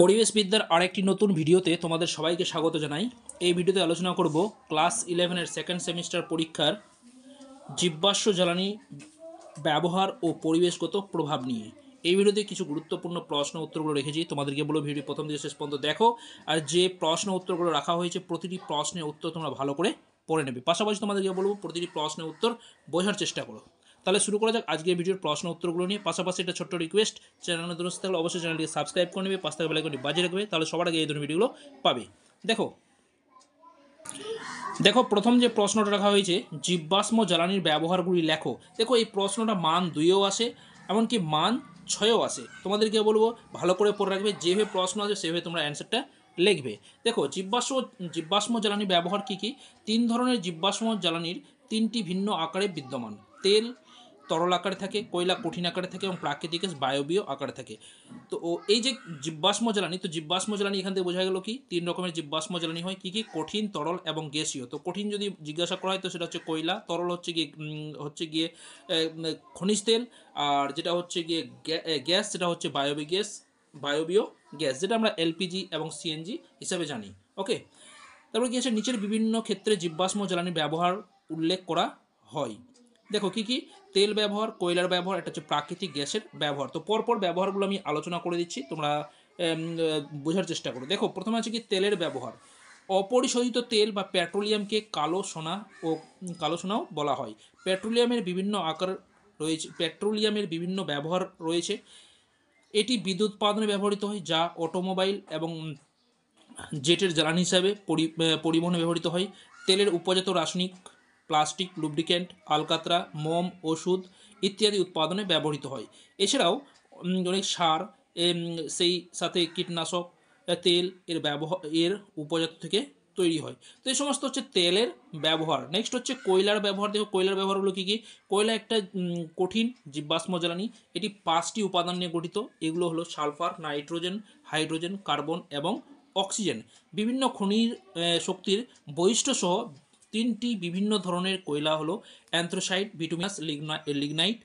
পরিবেশবিদ্যার আরেকটি নতুন ভিডিওতে তোমাদের সবাইকে স্বাগত জানাই। এই ভিডিওতে আলোচনা করব ক্লাস 11-এর সেকেন্ড সেমিস্টার পরীক্ষার জীবাশ্ম জ্বালানি ব্যবহার ও পরিবেশগত প্রভাব নিয়ে। এই ভিডিওতে কিছু গুরুত্বপূর্ণ প্রশ্ন উত্তরগুলো রেখেছি, তোমাদেরকে বলবো ভিডিও প্রথম থেকে শেষ পর্যন্ত দেখো। আর যে প্রশ্ন উত্তরগুলো রাখা হয়েছে প্রতিটি প্রশ্নের উত্তর তোমরা ভালো করে পড়ে নেবে। পাশাপাশি তোমাদেরকে বলবো প্রতিটি প্রশ্নের উত্তর বোঝার চেষ্টা করো। তাহলে শুরু করা যাক আজকের ভিডিওর প্রশ্ন উত্তরগুলো নিয়ে। পাশাপাশি একটা ছোট্ট রিকোয়েস্ট, চ্যানেলে নতুন থাকলে অবশ্যই চ্যানেলটিকে সাবস্ক্রাইব করে নেবে, পাশ থেকে বেল আইকনটি বাজিয়ে রাখবে, তাহলে সবার আগে এই ধরনের ভিডিওগুলো পাবে। দেখো প্রথম যে প্রশ্নটা রাখা হয়েছে, জীবাশ্ম জ্বালানির ব্যবহারগুলি লেখো। দেখো এই প্রশ্নটা মান 2-এও আসে, এমনকি মান 6-এও আসে। তোমাদেরকে বলবো ভালো করে পড়ে রাখবে, যেভাবে প্রশ্ন আছে সেভাবে তোমরা অ্যান্সারটা লিখবে। দেখো জীবাশ্ম জ্বালানির ব্যবহার কী কী? 3 ধরনের জীবাশ্ম জ্বালানির 3টি ভিন্ন আকারে বিদ্যমান। তেল তরল আকারে থাকে, কয়লা কঠিন আকারে থাকে এবং প্রাকৃতিক গ্যাস বায়বীয় আকারে থাকে। তো এই যে জীবাশ্ম জ্বালানি, তো জীবাশ্ম জ্বালানি এখান থেকে বোঝা গেল কি 3 রকমের জীবাশ্ম জ্বালানি হয়। কী কী? কঠিন, তরল এবং গ্যাসীয়। তো কঠিন যদি জিজ্ঞাসা করা হয় তো সেটা হচ্ছে কয়লা, তরল হচ্ছে গিয়ে খনিজ তেল, আর যেটা হচ্ছে গিয়ে গ্যাস সেটা হচ্ছে বায়বীয় গ্যাস, যেটা আমরা এলপিজি এবং সিএনজি হিসাবে জানি। ওকে, তারপর কি আছে, নিচের বিভিন্ন ক্ষেত্রে জীবাশ্ম জ্বালানির ব্যবহার উল্লেখ করা হয়। দেখো কি কি? তেল ব্যবহার, কয়লার ব্যবহার, এটা হচ্ছে প্রাকৃতিক গ্যাসের ব্যবহার। তো পরপর ব্যবহারগুলো আমি আলোচনা করে দিচ্ছি, তোমরা বোঝার চেষ্টা করো। দেখো প্রথমে আছে কি তেলের ব্যবহার। অপরিশোধিত তেল বা পেট্রোলিয়ামকে কালো সোনাও বলা হয়। পেট্রোলিয়ামের বিভিন্ন আকার রয়েছে, পেট্রোলিয়ামের বিভিন্ন ব্যবহার রয়েছে। এটি বিদ্যুৎ উৎপাদনে ব্যবহৃত হয়, যা অটোমোবাইল এবং জেটের জ্বালানি হিসাবে পরিবহনে ব্যবহৃত হয়। তেলের উপজাত রাসায়নিক প্লাস্টিক, লুব্রিক্যান্ট, আলকাতরা, মোম, ওষুধ ইত্যাদি উৎপাদনে ব্যবহৃত হয়। এছাড়াও অনেক সার, সেই সাথে কীটনাশক তেল এর উপজাত থেকে তৈরি হয়। তো এই সমস্ত হচ্ছে তেলের ব্যবহার। নেক্সট হচ্ছে কয়লার ব্যবহার। দেখো কয়লার ব্যবহারগুলো কী কী? কয়লা একটা কঠিন জীবাশ্ম জ্বালানি। এটি 5টি উপাদান নিয়ে গঠিত। এগুলো হলো সালফার, নাইট্রোজেন, হাইড্রোজেন, কার্বন এবং অক্সিজেন। বিভিন্ন খনিজ শক্তির বৈশিষ্ট্য সহ 3টি বিভিন্ন ধরনের কয়লা হলো অ্যান্থ্রাসাইট, বিটুমিনাস, লিগনাইট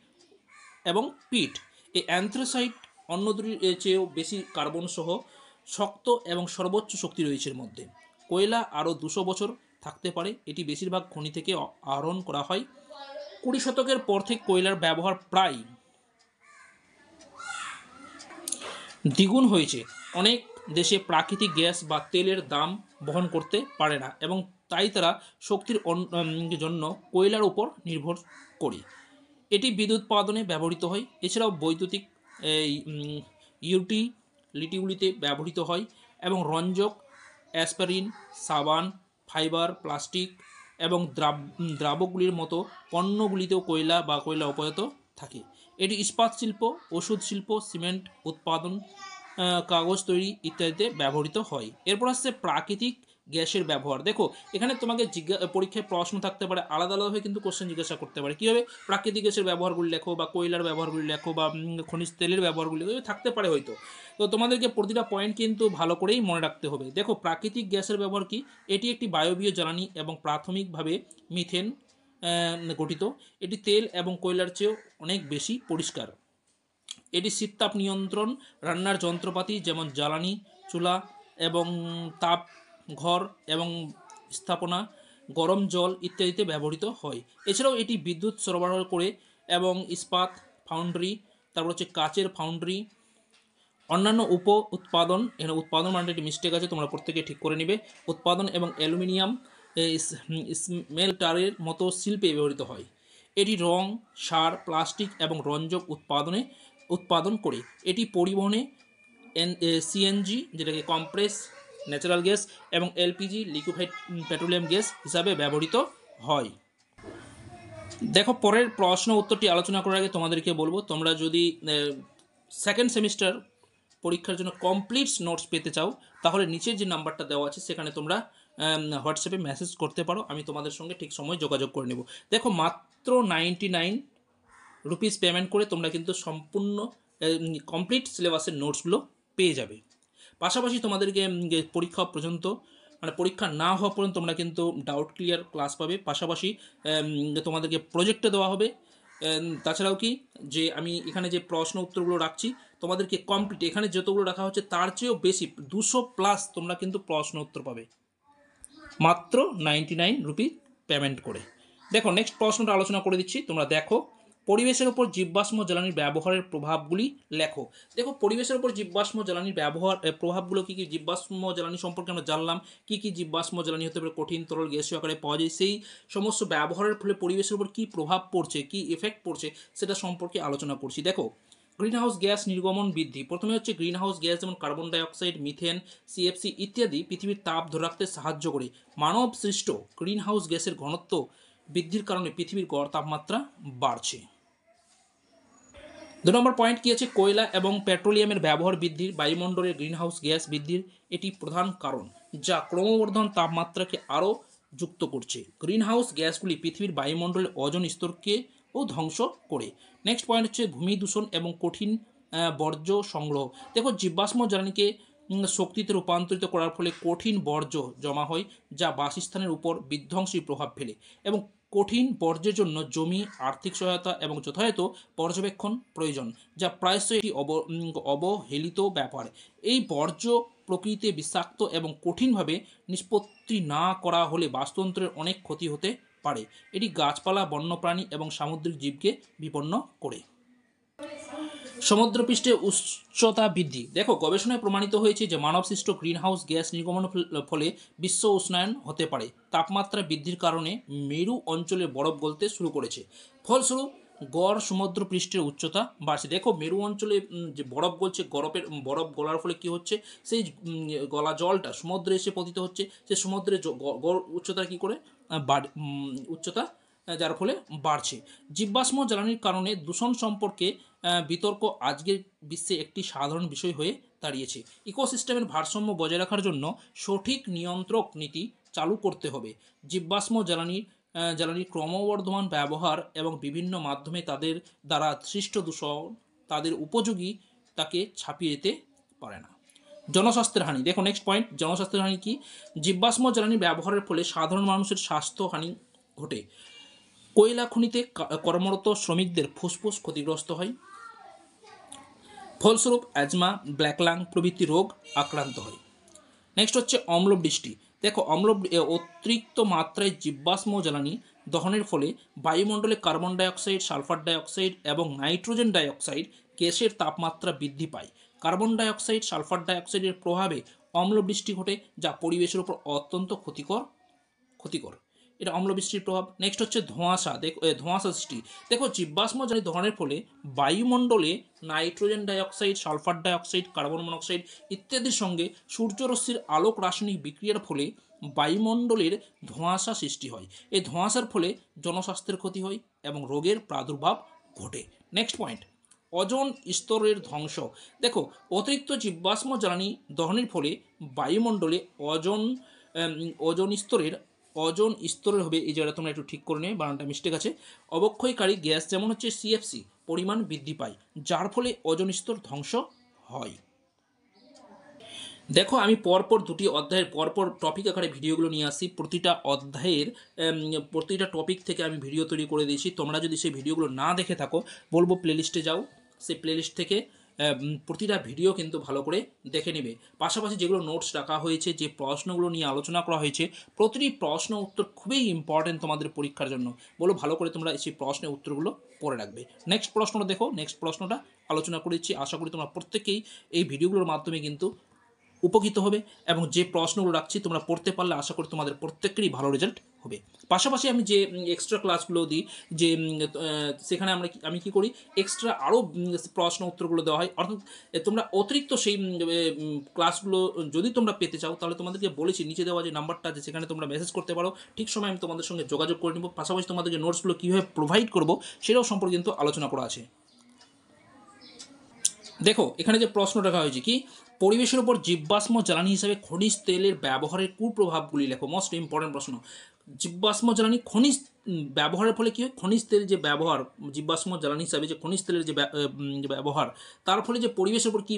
এবং পিট। এই অ্যান্থ্রাসাইট অন্য দুটির চেয়েও বেশি কার্বন সহ শক্ত এবং সর্বোচ্চ শক্তি রয়েছে এর মধ্যে। কয়লা আরও 200 বছর থাকতে পারে। এটি বেশিরভাগ খনি থেকে আহরণ করা হয়। 20 শতকের পর থেকে কয়লার ব্যবহার প্রায় দ্বিগুণ হয়েছে। অনেক দেশে প্রাকৃতিক গ্যাস বা তেলের দাম বহন করতে পারে না এবং তাই তারা শক্তির জন্য কয়লার উপর নির্ভর করে। এটি বিদ্যুৎ উৎপাদনে ব্যবহৃত হয়। এছাড়াও বৈদ্যুতিক ইউটিলিটিগুলিতে ব্যবহৃত হয় এবং রঞ্জক, অ্যাসপারিন, সাবান, ফাইবার, প্লাস্টিক এবং দ্রাবকগুলির মতো পণ্যগুলিতেও কয়লা বা কয়লা উপজাত থাকে। এটি ইস্পাত শিল্প, ওষুধ শিল্প, সিমেন্ট উৎপাদন, কাগজ তৈরি ইত্যাদিতে ব্যবহৃত হয়। এরপর আসছে প্রাকৃতিক গ্যাসের ব্যবহার। দেখো এখানে তোমাকে পরীক্ষায় প্রশ্ন থাকতে পারে, আলাদা আলাদাভাবে কিন্তু কোশ্চেন জিজ্ঞাসা করতে পারে। কীভাবে? প্রাকৃতিক গ্যাসের ব্যবহারগুলি লেখো, বা কয়লার ব্যবহারগুলি লেখো, বা খনিজ তেলের ব্যবহারগুলি থাকতে পারে হয়তো। তো তোমাদেরকে প্রতিটা পয়েন্ট কিন্তু ভালো করেই মনে রাখতে হবে। দেখো প্রাকৃতিক গ্যাসের ব্যবহার কি? এটি একটি বায়বীয় জ্বালানি এবং প্রাথমিকভাবে মিথেন গঠিত। এটি তেল এবং কয়লার চেয়েও অনেক বেশি পরিষ্কার। এটি শীততাপ নিয়ন্ত্রণ, রান্নার যন্ত্রপাতি যেমন জ্বালানি চুলা এবং তাপ ঘর এবং স্থাপনা, গরম জল ইত্যাদিতে ব্যবহৃত হয়। এছাড়াও এটি বিদ্যুৎ সরবরাহ করে এবং ইস্পাত ফাউন্ড্রি, তারপর হচ্ছে কাচের ফাউন্ড্রি, অন্যান্য উৎপাদন, এখানে উৎপাদন মানে একটি মিস্টেক আছে, তোমরা প্রত্যেকে ঠিক করে নিবে, উৎপাদন এবং অ্যালুমিনিয়াম স্মেল্টারের মতো শিল্পে ব্যবহৃত হয়। এটি রং, সার, প্লাস্টিক এবং রঞ্জক উৎপাদন করে। এটি পরিবহনে সিএনজি, যেটাকে কম্প্রেস ন্যাচারাল গ্যাস, এবং এলপিজি লিকুইফাইড পেট্রোলিয়াম গ্যাস হিসাবে ব্যবহৃত হয়। দেখো পরের প্রশ্ন উত্তরটি আলোচনা করার আগে তোমাদেরকে বলবো, তোমরা যদি সেকেন্ড সেমিস্টার পরীক্ষার জন্য কমপ্লিট নোটস পেতে চাও তাহলে নিচের যে নাম্বারটা দেওয়া আছে সেখানে তোমরা হোয়াটসঅ্যাপে মেসেজ করতে পারো, আমি তোমাদের সঙ্গে ঠিক সময় যোগাযোগ করে নেব। দেখো মাত্র 99 রুপিস পেমেন্ট করে তোমরা কিন্তু সম্পূর্ণ কমপ্লিট সিলেবাসের নোটসগুলো পেয়ে যাবে। পাশাপাশি তোমাদেরকে পরীক্ষা পর্যন্ত, মানে পরীক্ষা না হওয়া পর্যন্ত তোমরা কিন্তু ডাউট ক্লিয়ার ক্লাস পাবে। পাশাপাশি তোমাদেরকে প্রজেক্টে দেওয়া হবে। তাছাড়াও কি যে আমি এখানে যে প্রশ্ন উত্তরগুলো রাখছি তোমাদেরকে কমপ্লিট এখানে যতগুলো রাখা হচ্ছে তার চেয়েও বেশি 200+ তোমরা কিন্তু প্রশ্ন উত্তর পাবে মাত্র 99 রুপি পেমেন্ট করে। দেখো নেক্সট প্রশ্নটা আলোচনা করে দিচ্ছি, তোমরা দেখো। পরিবেশের ওপর জীবাশ্ম জ্বালানির ব্যবহারের প্রভাবগুলি লেখো। দেখো পরিবেশের ওপর জীবাশ্ম জ্বালানির প্রভাবগুলো কী কী, জীবাশ্ম জ্বালানি সম্পর্কে আমরা জানলাম, কী কী জীবাশ্ম জ্বালানি হতে পারে, কঠিন তরল গ্যাসীয় আকারে পাওয়া যায়, সেই সমস্ত ব্যবহারের ফলে পরিবেশের উপর কী প্রভাব পড়ছে, কী এফেক্ট পড়ছে সেটা সম্পর্কে আলোচনা করছি। দেখো গ্রিনহাউস গ্যাস নির্গমন বৃদ্ধি। প্রথমে হচ্ছে গ্রিনহাউস গ্যাস যেমন কার্বন ডাইঅক্সাইড, মিথেন, সিএফসি ইত্যাদি পৃথিবীর তাপ ধরে রাখতে সাহায্য করে। মানব সৃষ্ট গ্রিনহাউস গ্যাসের ঘনত্ব বৃদ্ধির কারণে পৃথিবীর গড় তাপমাত্রা বাড়ছে। 2 নম্বর পয়েন্ট কী আছে, কয়লা এবং পেট্রোলিয়ামের ব্যবহার বৃদ্ধির বায়ুমণ্ডলের গ্রিনহাউস গ্যাস বৃদ্ধির এটি প্রধান কারণ, যা ক্রমবর্ধমান তাপমাত্রাকে আরও যুক্ত করছে। গ্রিনহাউস গ্যাসগুলি পৃথিবীর বায়ুমণ্ডলের ওজোন স্তরকে ও ধ্বংস করে। নেক্সট পয়েন্ট হচ্ছে ভূমি দূষণ এবং কঠিন বর্জ্য সংগ্রহ। দেখো জীবাশ্ম জ্বালানিকে শক্তিতে রূপান্তরিত করার ফলে কঠিন বর্জ্য জমা হয়, যা বাসস্থানের উপর বিধ্বংসী প্রভাব ফেলে, এবং কঠিন বর্জ্যের জন্য জমি, আর্থিক সহায়তা এবং যথাযথ পর্যবেক্ষণ প্রয়োজন, যা প্রায়শই একটি অবহেলিত ব্যাপার। এই বর্জ্য প্রকৃতিতে বিষাক্ত এবং কঠিনভাবে নিষ্পত্তি না করা হলে বাস্তুতন্ত্রের অনেক ক্ষতি হতে পারে। এটি গাছপালা, বন্যপ্রাণী এবং সামুদ্রিক জীবকে বিপন্ন করে। সমুদ্রপৃষ্ঠে উচ্চতা বৃদ্ধি। দেখো গবেষণায় প্রমাণিত হয়েছে যে মানবসৃষ্ট গ্রিনহাউস গ্যাস নির্গমনের ফলে বিশ্ব উষ্ণায়ন হতে পারে। তাপমাত্রা বৃদ্ধির কারণে মেরু অঞ্চলে বরফ গলতে শুরু করেছে, ফলস্বরূপ গড় সমুদ্রপৃষ্ঠের উচ্চতা বাড়ছে। দেখো মেরু অঞ্চলে যে বরফ গলছে, বরফ গলার ফলে কি হচ্ছে, সেই গলা জলটা সমুদ্রে এসে পতিত হচ্ছে, সে সমুদ্রের গড় উচ্চতা কী করে উচ্চতা যার ফলে বাড়ছে। জীবাশ্ম জ্বালানির কারণে দূষণ সম্পর্কে বিতর্ক আজকের বিশ্বে একটি সাধারণ বিষয় হয়ে দাঁড়িয়েছে। ইকোসিস্টেমের ভারসাম্য বজায় রাখার জন্য সঠিক নিয়ন্ত্রক নীতি চালু করতে হবে। জীবাশ্ম জ্বালানির ক্রমবর্ধমান ব্যবহার এবং বিভিন্ন মাধ্যমে তাদের দ্বারা সৃষ্ট দূষণ তাদের উপযোগী তাকে ছাপিয়ে যেতে পারে না। জনস্বাস্থ্যের হানি। দেখো নেক্সট পয়েন্ট, জনস্বাস্থ্যের হানি কি, জীবাশ্ম জ্বালানি ব্যবহারের ফলে সাধারণ মানুষের স্বাস্থ্যহানি ঘটে। কয়লা খনিতে কর্মরত শ্রমিকদের ফুসফুস ক্ষতিগ্রস্ত হয়, ফলস্বরূপ অ্যাজমা, ব্ল্যাক লাং প্রভৃতি রোগ আক্রান্ত হয়। নেক্সট হচ্ছে অম্লবৃষ্টি। দেখো অতিরিক্ত মাত্রায় জীবাশ্ম জ্বালানি দহনের ফলে বায়ুমণ্ডলে কার্বন ডাইঅক্সাইড, সালফার ডাইঅক্সাইড এবং নাইট্রোজেন ডাইঅক্সাইড গ্যাসের তাপমাত্রা বৃদ্ধি পায়। কার্বন ডাইঅক্সাইড, সালফার ডাইঅক্সাইডের প্রভাবে অম্লবৃষ্টি ঘটে, যা পরিবেশের উপর অত্যন্ত ক্ষতিকর। এটা অম্লবৃষ্টির প্রভাব। নেক্সট হচ্ছে ধোঁয়াশা সৃষ্টি। দেখো জীবাশ্ম জ্বালানি দহনের ফলে বায়ুমণ্ডলে nitrogen dioxide, sulphur dioxide, carbon monoxide ইত্যাদির সঙ্গে সূর্যরশ্মির আলোক রাসায়নিক বিক্রিয়ার ফলে বায়ুমণ্ডলের ধোঁয়াশা সৃষ্টি হয়। এই ধোঁয়াশার ফলে জনস্বাস্থ্যের ক্ষতি হয় এবং রোগের প্রাদুর্ভাব ঘটে। নেক্সট পয়েন্ট, ওজোন স্তরের ধ্বংস। দেখো অতিরিক্ত জীবাশ্ম জ্বালানি দহনের ফলে বায়ুমণ্ডলে ওজোন স্তরের হবে, এই জায়গাটা তোমরা একটু ঠিক করে নেবে, বানানটা মিস্টেক আছে, অবক্ষয়কারী গ্যাস যেমন হচ্ছে সিএফসি পরিমাণ বৃদ্ধি পায়, যার ফলে ওজোন স্তর ধ্বংস হয়। দেখো আমি পরপর দুটি অধ্যায়ের পরপর টপিক আকারে ভিডিওগুলো নিয়ে আসি। প্রতিটা অধ্যায়ের প্রতিটা টপিক থেকে আমি ভিডিও তৈরি করে দিয়েছি। তোমরা যদি সেই ভিডিওগুলো না দেখে থাকো বলবো প্লেলিস্টে যাও, সেই প্লেলিস্ট থেকে প্রতিটা ভিডিও কিন্তু ভালো করে দেখে নেবে। পাশাপাশি যেগুলো নোটস রাখা হয়েছে, যে প্রশ্নগুলো নিয়ে আলোচনা করা হয়েছে, প্রতিটি প্রশ্ন উত্তর খুবই ইম্পর্টেন্ট তোমাদের পরীক্ষার জন্য। বলো ভালো করে তোমরা সেই প্রশ্নের উত্তরগুলো পড়ে রাখবে। নেক্সট প্রশ্নটা দেখো, নেক্সট প্রশ্নটা আলোচনা করেছি। আশা করি তোমরা প্রত্যেকেই এই ভিডিওগুলোর মাধ্যমে কিন্তু উপকৃত হবে, এবং যে প্রশ্নগুলো রাখছি তোমরা পড়তে পারলে আশা করি তোমাদের প্রত্যেকেরই ভালো রেজাল্ট হবে। পাশাপাশি আমি যে এক্সট্রা ক্লাসগুলো দিই, যে সেখানে আমি কি করি, এক্সট্রা আরও প্রশ্ন উত্তরগুলো দেওয়া হয়। অর্থাৎ তোমরা অতিরিক্ত সেই ক্লাসগুলো যদি তোমরা পেতে চাও, তাহলে তোমাদেরকে বলেছি নিচে দেওয়া যে নাম্বারটা আছে সেখানে তোমরা মেসেজ করতে পারো, ঠিক সময় আমি তোমাদের সঙ্গে যোগাযোগ করে নেব। পাশাপাশি তোমাদেরকে নোটসগুলো কীভাবে প্রোভাইড করবো সেটাও সম্পর্কে কিন্তু আলোচনা করা আছে। দেখো এখানে যে প্রশ্ন রাখা হয়েছে কি, পরিবেশের উপর জীবাশ্ম জ্বালানি হিসাবে খনিজ তেলের ব্যবহারের কুপ্রভাবগুলি লেখো। মোস্ট ইম্পর্টেন্ট প্রশ্ন। জীবাশ্ম জ্বালানি খনিজ ব্যবহারের ফলে কী হয়, খনিজ তেল যে ব্যবহার, জীবাশ্ম জ্বালানি হিসাবে যে খনিজ তেলের যে ব্যবহার, তার ফলে যে পরিবেশের উপর কী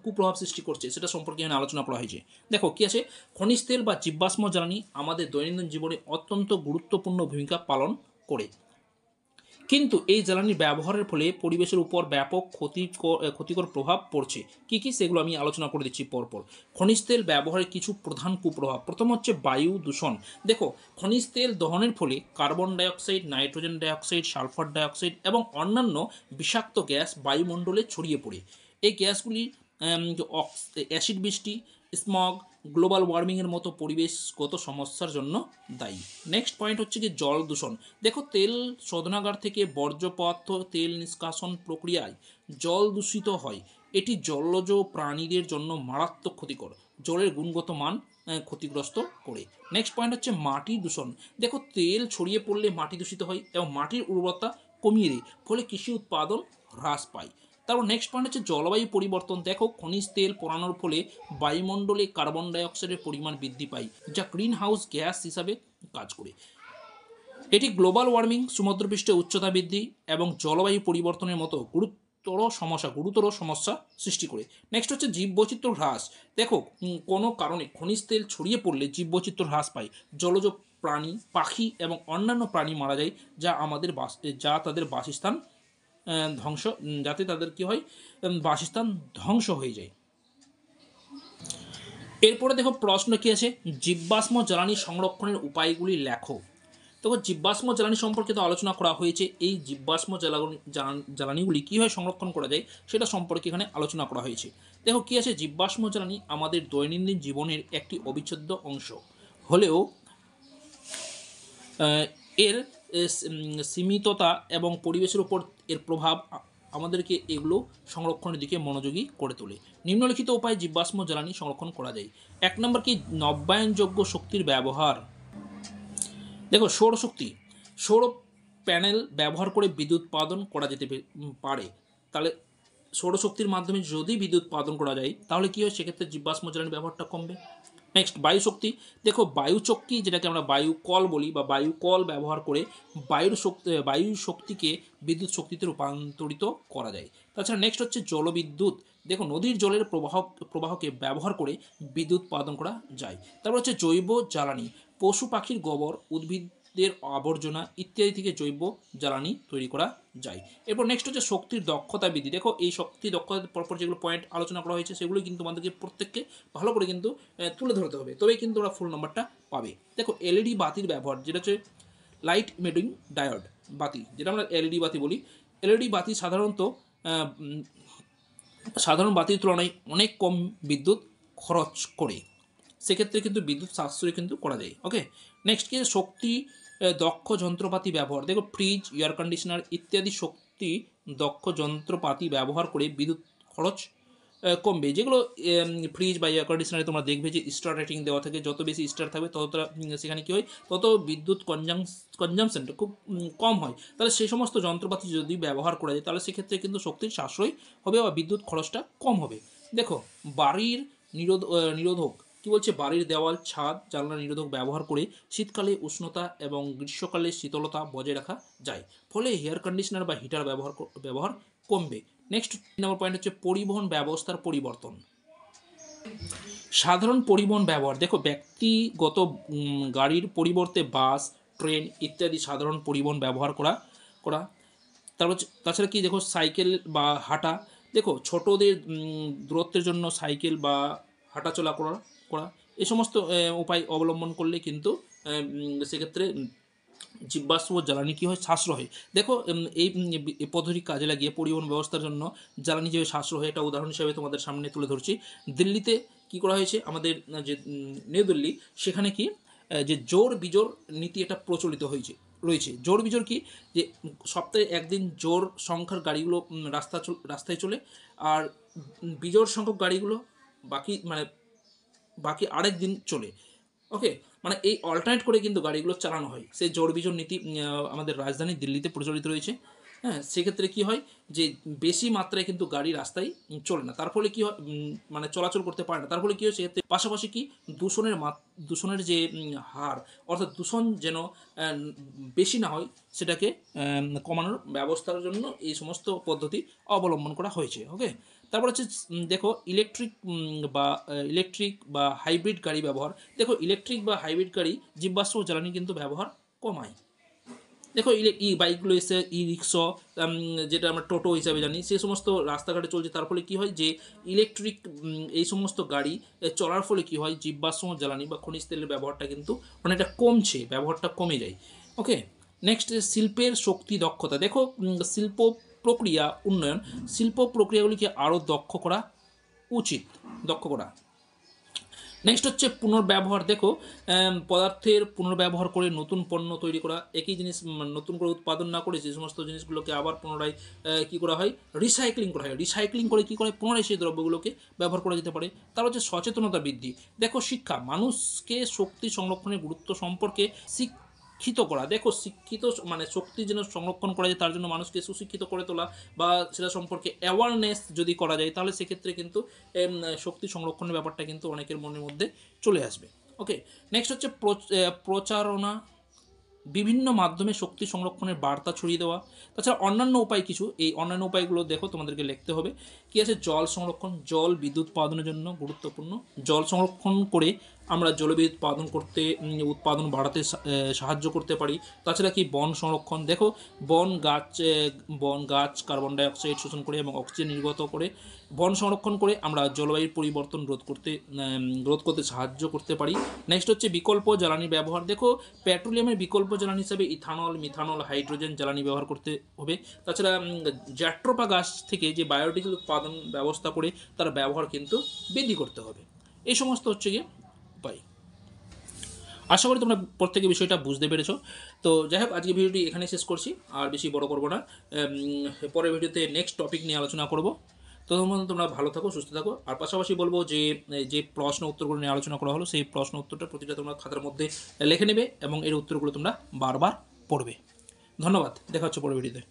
কুপ্রভাব সৃষ্টি করছে সেটা সম্পর্কে এখানে আলোচনা করা হয়েছে। দেখো কী আছে, খনিজ তেল বা জীবাশ্ম জ্বালানি আমাদের দৈনন্দিন জীবনে অত্যন্ত গুরুত্বপূর্ণ ভূমিকা পালন করে। কিন্তু এই জ্বালানি ব্যবহারের ফলে পরিবেশের উপর ব্যাপক ক্ষতিকর প্রভাব পড়ছে। কী কী সেগুলো আমি আলোচনা করে দিচ্ছি পরপর। খনিজ তেল ব্যবহারের কিছু প্রধান কুপ্রভাব। প্রথম হচ্ছে বায়ু দূষণ। দেখো, খনিজ তেল দহনের ফলে carbon dioxide, nitrogen dioxide, sulphur dioxide এবং অন্যান্য বিষাক্ত গ্যাস বায়ুমণ্ডলে ছড়িয়ে পড়ে। এই গ্যাসগুলি অ্যাসিড বৃষ্টি, স্মগ, গ্লোবাল ওয়ার্মিংয়ের মতো পরিবেশগত সমস্যার জন্য দায়ী। নেক্সট পয়েন্ট হচ্ছে কি জল দূষণ। দেখো, তেল শোধনাগার থেকে বর্জ্য পদার্থ তেল নিষ্কাশন প্রক্রিয়ায় জল দূষিত হয়। এটি জলজ প্রাণীদের জন্য মারাত্মক ক্ষতিকর, জলের গুণগত মান ক্ষতিগ্রস্ত করে। নেক্সট পয়েন্ট হচ্ছে মাটি দূষণ। দেখো, তেল ছড়িয়ে পড়লে মাটি দূষিত হয় এবং মাটির উর্বরতা কমিয়ে দেয়, ফলে কৃষি উৎপাদন হ্রাস পায়। তারপর নেক্সট পয়েন্ট হচ্ছে জলবায়ু পরিবর্তন। দেখো, খনিজ তেল পোড়ানোর ফলে বায়ুমণ্ডলে কার্বন ডাইঅক্সাইডের পরিমাণ বৃদ্ধি পায়, যা গ্রিন হাউস গ্যাস হিসাবে কাজ করে। এটি গ্লোবাল ওয়ার্মিং, সমুদ্রপৃষ্ঠে উচ্চতা বৃদ্ধি এবং জলবায়ু পরিবর্তনের মতো গুরুতর সমস্যা সৃষ্টি করে। নেক্সট হচ্ছে জীববৈচিত্র্য হ্রাস। দেখো, কোনো কারণে খনিজ তেল ছড়িয়ে পড়লে জীববৈচিত্র্য হ্রাস পায়। জলজ প্রাণী, পাখি এবং অন্যান্য প্রাণী মারা যায়, যা তাদের বাসস্থান যাতে তাদের কী হয়, বাসস্থান ধ্বংস হয়ে যায়। এরপরে দেখো প্রশ্ন কী আছে, জীবাশ্ম জ্বালানি সংরক্ষণের উপায়গুলি লেখো। তখন জীবাশ্ম জ্বালানি সম্পর্কে তো আলোচনা করা হয়েছে। এই জীবাশ্ম জ্বালানিগুলি কীভাবে সংরক্ষণ করা যায় সেটা সম্পর্কে এখানে আলোচনা করা হয়েছে। দেখো কী আছে, জীবাশ্ম জ্বালানি আমাদের দৈনন্দিন জীবনের একটি অবিচ্ছেদ্য অংশ হলেও এর সীমিততা এবং পরিবেশের উপর এর প্রভাব আমাদেরকে এগুলো সংরক্ষণের দিকে মনোযোগী করে তোলে। নিম্নলিখিত উপায়ে জীবাশ্ম জ্বালানি সংরক্ষণ করা যায়। 1 নম্বর কি, নবায়নযোগ্য শক্তির ব্যবহার। দেখো, সৌর প্যানেল ব্যবহার করে বিদ্যুৎ উৎপাদন করা যেতে পারে। তাহলে সৌরশক্তির মাধ্যমে যদি বিদ্যুৎ উৎপাদন করা যায় তাহলে কী হয়, সেক্ষেত্রে জীবাশ্ম জ্বালানির ব্যবহারটা কমবে। নেক্সট, বায়ুশক্তি। দেখো, বায়ুচক্কি যেটাকে আমরা বায়ু কল বলি বা বায়ু কল ব্যবহার করে বায়ু শক্তিকে বিদ্যুৎ শক্তিতে রূপান্তরিত করা যায়। তাছাড়া নেক্সট হচ্ছে জলবিদ্যুৎ। দেখো, নদীর জলের প্রবাহকে ব্যবহার করে বিদ্যুৎ উৎপাদন করা যায়। তারপর হচ্ছে জৈব জ্বালানি। পশু পাখির গোবর, উদ্ভিদের আবর্জনা ইত্যাদি থেকে জৈব জ্বালানি তৈরি করা যায়। এরপর নেক্সট হচ্ছে শক্তির দক্ষতা বৃদ্ধি। দেখো, এই শক্তি দক্ষতার পরপর যেগুলো পয়েন্ট আলোচনা করা হয়েছে সেগুলো কিন্তু তোমাদেরকে প্রত্যেককে ভালো করে কিন্তু তুলে ধরতে হবে, তবেই কিন্তু ওরা ফুল নাম্বারটা পাবে। দেখো, এলইডি বাতির ব্যবহার, যেটা হচ্ছে লাইট ইমিটিং ডায়োড বাতি, যেটা আমরা এলইডি বাতি বলি। এলইডি বাতি সাধারণ বাতির তুলনায় অনেক কম বিদ্যুৎ খরচ করে, সেক্ষেত্রে কিন্তু বিদ্যুৎ সাশ্রয় কিন্তু করা যায়। ওকে, নেক্সট কি, শক্তি দক্ষ যন্ত্রপাতি ব্যবহার। দেখো, ফ্রিজ, এয়ার কন্ডিশনার ইত্যাদি শক্তি দক্ষ যন্ত্রপাতি ব্যবহার করে বিদ্যুৎ খরচ কমবে। যেগুলো ফ্রিজ বা এয়ার কন্ডিশনারে তোমরা দেখবে যে স্টার রেটিং দেওয়া থাকে, যত বেশি স্টার থাকবে ততটা সেখানে কী হয়, তত বিদ্যুৎ কনজামশনটা খুব কম হয়। তাহলে সেই সমস্ত যন্ত্রপাতি যদি ব্যবহার করা যায় তাহলে সেক্ষেত্রে কিন্তু শক্তির সাশ্রয় হবে বা বিদ্যুৎ খরচটা কম হবে। দেখো, বাড়ির নিরোধক কী বলছে, বাড়ির দেওয়াল, ছাদ, জানলা নিরোধক ব্যবহার করে শীতকালে উষ্ণতা এবং গ্রীষ্মকালে শীতলতা বজায় রাখা যায়, ফলে এয়ার কন্ডিশনার বা হিটার ব্যবহার কমবে। নেক্সট নম্বর পয়েন্ট হচ্ছে পরিবহন ব্যবস্থার পরিবর্তন। সাধারণ পরিবহন ব্যবহার। দেখো, ব্যক্তিগত গাড়ির পরিবর্তে বাস, ট্রেন ইত্যাদি সাধারণ পরিবহন ব্যবহার করা। তাছাড়া কি, দেখো, সাইকেল বা হাঁটা। দেখো, ছোটদের দূরত্বের জন্য সাইকেল বা হাঁটাচলা করা এই সমস্ত উপায় অবলম্বন করলে কিন্তু সেক্ষেত্রে জীবাশ্ম জ্বালানি কী হয়, সাশ্রয় হয়। দেখো, এই পদ্ধতি কাজে লাগিয়ে পরিবহন ব্যবস্থার জন্য জ্বালানি যেভাবে সাশ্রয় হয়, এটা উদাহরণ হিসেবে তোমাদের সামনে তুলে ধরছি। দিল্লিতে কি করা হয়েছে, আমাদের যে নিউ দিল্লি, সেখানে কি যে জোর বিজোর নীতি এটা প্রচলিত রয়েছে। জোর বিজোর কি, যে সপ্তাহে একদিন জোর সংখ্যার গাড়িগুলো রাস্তায় চলে, আর বিজোড় সংখ্যক গাড়িগুলো বাকি আরেক দিন চলে। ওকে, মানে এই অল্টারনেট করে কিন্তু গাড়িগুলো চালানো হয়। সেই জোর বিজোড় নীতি আমাদের রাজধানী দিল্লিতে প্রচলিত রয়েছে। হ্যাঁ, সেক্ষেত্রে কী হয়, যে বেশি মাত্রায় কিন্তু গাড়ি রাস্তায় চলে না, তার ফলে কী হয়, মানে চলাচল করতে পারে না, তার ফলে কী হয়, সেক্ষেত্রে পাশাপাশি কি দূষণের যে হার, অর্থাৎ দূষণ যেন বেশি না হয় সেটাকে কমানোর ব্যবস্থার জন্য এই সমস্ত পদ্ধতি অবলম্বন করা হয়েছে। ওকে, তারপর হচ্ছে দেখো, ইলেকট্রিক বা হাইব্রিড গাড়ি ব্যবহার। দেখো, ইলেকট্রিক বা হাইব্রিড গাড়ি জীবাশ্ম জ্বালানি কিন্তু ব্যবহার কমায়। দেখো বাইকগুলো এসে রিক্সা, যেটা আমরা টোটো হিসাবে জানি, সে সমস্ত রাস্তাঘাটে চলছে। তার ফলে কী হয় যে ইলেকট্রিক এই সমস্ত গাড়ি চলার ফলে কী হয়, জীবাশ্ম জ্বালানি বা খনিজ তেলের ব্যবহারটা কিন্তু অনেকটা কমছে, ব্যবহারটা কমে যায়। ওকে, নেক্সট শিল্পের শক্তি দক্ষতা। দেখো শিল্প প্রক্রিয়া উন্নয়ন, শিল্প প্রক্রিয়াগুলিকে আরও দক্ষ করা। নেক্সট হচ্ছে পুনর্ব্যবহার। দেখো পদার্থের পুনর্ব্যবহার করে নতুন পণ্য তৈরি করা, একই জিনিস নতুন করে উৎপাদন না করে যে সমস্ত জিনিসগুলোকে আবার পুনরায় কী করা হয়, রিসাইক্লিং করা হয়। রিসাইক্লিং করে কী করে পুনরায় সেই দ্রব্যগুলোকে ব্যবহার করা যেতে পারে। তার হচ্ছে সচেতনতা বৃদ্ধি। দেখো শিক্ষা, মানুষকে শক্তি সংরক্ষণের গুরুত্ব সম্পর্কে শিক্ষিত করা। দেখো শিক্ষিত মানে শক্তি যেন সংরক্ষণ করা যায়, তার জন্য মানুষকে সুশিক্ষিত করে তোলা বা সেটা সম্পর্কে অ্যাওয়ারনেস যদি করা যায়, তাহলে সেক্ষেত্রে কিন্তু শক্তি সংরক্ষণের ব্যাপারটা কিন্তু অনেকের মনের মধ্যে চলে আসবে। ওকে, নেক্সট হচ্ছে প্রচারণা, বিভিন্ন মাধ্যমে শক্তি সংরক্ষণের বার্তা ছড়িয়ে দেওয়া। তাছাড়া অন্যান্য উপায় কিছু, এই অন্যান্য উপায়গুলো দেখো তোমাদেরকে লিখতে হবে। কী আছে, জল সংরক্ষণ, জল বিদ্যুৎ উৎপাদনের জন্য গুরুত্বপূর্ণ। জল সংরক্ষণ করে আমরা জলবিদ্যুৎ উৎপাদন বাড়াতে সাহায্য করতে পারি। তাছাড়া কি বন সংরক্ষণ, দেখো বন গাছ কার্বন ডাইঅক্সাইড শোষণ করে এবং অক্সিজেন নির্গত করে। বন সংরক্ষণ করে আমরা জলবায়ুর পরিবর্তন রোধ করতে সাহায্য করতে পারি। নেক্সট হচ্ছে বিকল্প জ্বালানি ব্যবহার। দেখো পেট্রোলিয়ামের বিকল্প জ্বালানি হিসাবে ইথানল, মিথানল, হাইড্রোজেন জ্বালানি ব্যবহার করতে হবে। তাছাড়া জ্যাট্রোপা গাছ থেকে যে বায়োডিজেল উৎপাদন ব্যবস্থা করে তার ব্যবহার কিন্তু বৃদ্ধি করতে হবে। এই সমস্ত হচ্ছে গিয়ে উপায়। আশা করি তোমরা প্রত্যেকে বিষয়টা বুঝতে পেরেছো। তো যাই হোক, আজকে ভিডিওটি এখানে শেষ করছি, আর বেশি বড় করবো না। পরের ভিডিওতে নেক্সট টপিক নিয়ে আলোচনা করব। ততক্ষণ তোমরা ভালো থাকো, সুস্থ থাকো। আর পাশাপাশি বলবো যে প্রশ্ন উত্তরগুলো নিয়ে আলোচনা করা হলো, সেই প্রশ্ন উত্তরটা প্রতিটা তোমরা খাতার মধ্যে লিখে নেবে এবং এর উত্তরগুলো তোমরা বারবার পড়বে। ধন্যবাদ, দেখা হচ্ছে পরের ভিডিওতে।